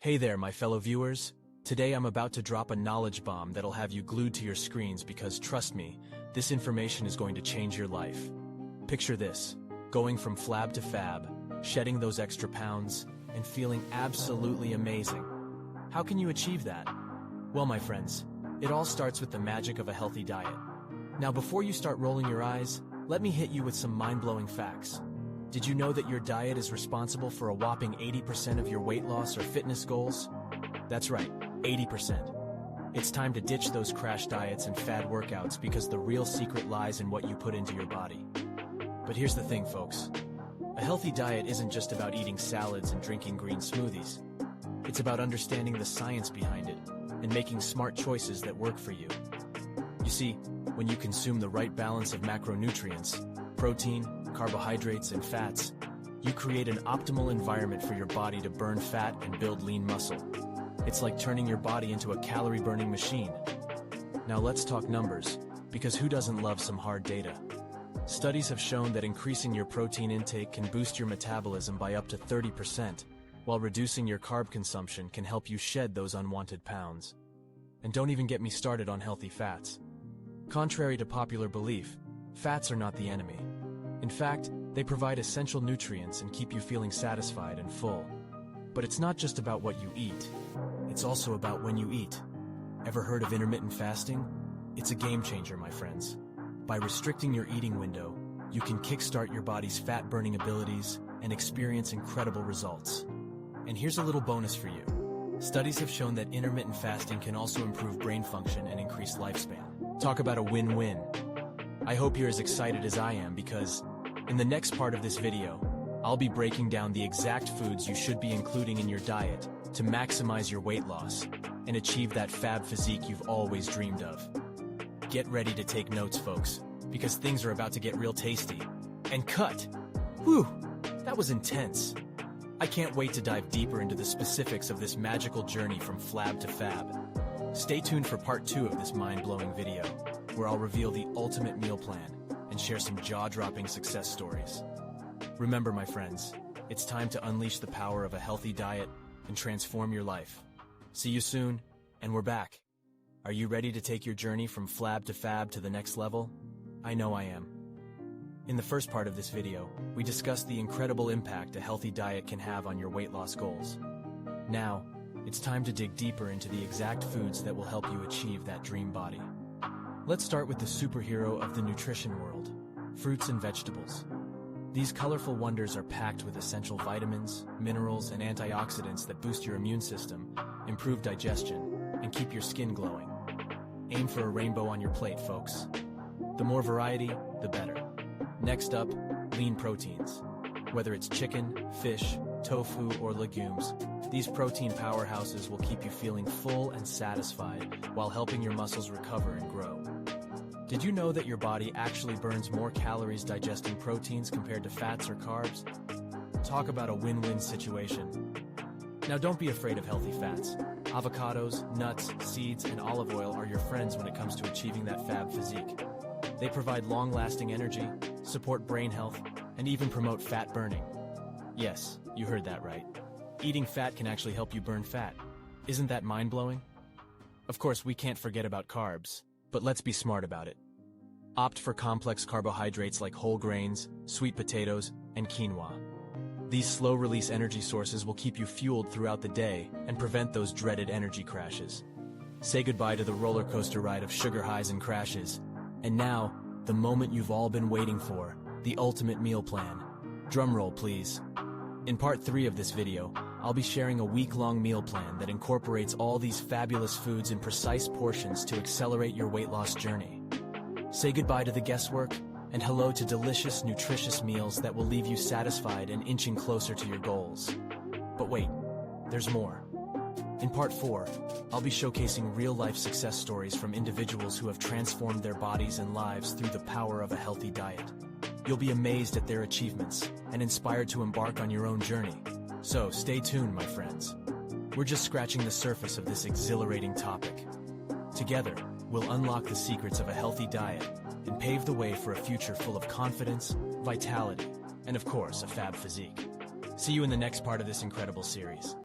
Hey there, my fellow viewers. Today I'm about to drop a knowledge bomb that'll have you glued to your screens because, trust me, this information is going to change your life. Picture this, going from flab to fab, shedding those extra pounds, and feeling absolutely amazing. How can you achieve that? Well, my friends, it all starts with the magic of a healthy diet. Now, before you start rolling your eyes, let me hit you with some mind-blowing facts. Did you know that your diet is responsible for a whopping 80% of your weight loss or fitness goals? That's right, 80%. It's time to ditch those crash diets and fad workouts because the real secret lies in what you put into your body. But here's the thing, folks. A healthy diet isn't just about eating salads and drinking green smoothies. It's about understanding the science behind it and making smart choices that work for you. You see, when you consume the right balance of macronutrients, protein, carbohydrates, and fats, you create an optimal environment for your body to burn fat and build lean muscle. It's like turning your body into a calorie-burning machine. Now let's talk numbers, because who doesn't love some hard data? Studies have shown that increasing your protein intake can boost your metabolism by up to 30%, while reducing your carb consumption can help you shed those unwanted pounds. And don't even get me started on healthy fats. Contrary to popular belief, fats are not the enemy. In fact, they provide essential nutrients and keep you feeling satisfied and full. But it's not just about what you eat. It's also about when you eat. Ever heard of intermittent fasting? It's a game changer, my friends. By restricting your eating window, you can kickstart your body's fat-burning abilities and experience incredible results. And here's a little bonus for you. Studies have shown that intermittent fasting can also improve brain function and increase lifespan. Talk about a win-win. I hope you're as excited as I am because, in the next part of this video, I'll be breaking down the exact foods you should be including in your diet to maximize your weight loss and achieve that fab physique you've always dreamed of. Get ready to take notes, folks, because things are about to get real tasty. And cut! Whew! That was intense. I can't wait to dive deeper into the specifics of this magical journey from flab to fab. Stay tuned for part 2 of this mind-blowing video, where I'll reveal the ultimate meal plan and share some jaw-dropping success stories. Remember, my friends, it's time to unleash the power of a healthy diet and transform your life. See you soon, and we're back. Are you ready to take your journey from flab to fab to the next level? I know I am. In the first part of this video, we discussed the incredible impact a healthy diet can have on your weight loss goals. Now, it's time to dig deeper into the exact foods that will help you achieve that dream body. Let's start with the superhero of the nutrition world, fruits and vegetables. These colorful wonders are packed with essential vitamins, minerals, and antioxidants that boost your immune system, improve digestion, and keep your skin glowing. Aim for a rainbow on your plate, folks. The more variety, the better. Next up, lean proteins. Whether it's chicken, fish, tofu, or legumes, these protein powerhouses will keep you feeling full and satisfied while helping your muscles recover and grow. Did you know that your body actually burns more calories digesting proteins compared to fats or carbs? Talk about a win-win situation. Now, don't be afraid of healthy fats. Avocados, nuts, seeds, and olive oil are your friends when it comes to achieving that fab physique. They provide long-lasting energy, support brain health, and even promote fat burning. Yes, you heard that right. Eating fat can actually help you burn fat. Isn't that mind-blowing? Of course, we can't forget about carbs, but let's be smart about it. Opt for complex carbohydrates like whole grains, sweet potatoes, and quinoa. These slow-release energy sources will keep you fueled throughout the day and prevent those dreaded energy crashes. Say goodbye to the roller coaster ride of sugar highs and crashes. And now, the moment you've all been waiting for, the ultimate meal plan. Drumroll, please. In part 3 of this video, I'll be sharing a week-long meal plan that incorporates all these fabulous foods in precise portions to accelerate your weight loss journey. Say goodbye to the guesswork, and hello to delicious, nutritious meals that will leave you satisfied and inching closer to your goals. But wait, there's more. In part 4, I'll be showcasing real-life success stories from individuals who have transformed their bodies and lives through the power of a healthy diet. You'll be amazed at their achievements and inspired to embark on your own journey. So stay tuned, my friends. We're just scratching the surface of this exhilarating topic. Together, we'll unlock the secrets of a healthy diet and pave the way for a future full of confidence, vitality, and of course, a fab physique. See you in the next part of this incredible series.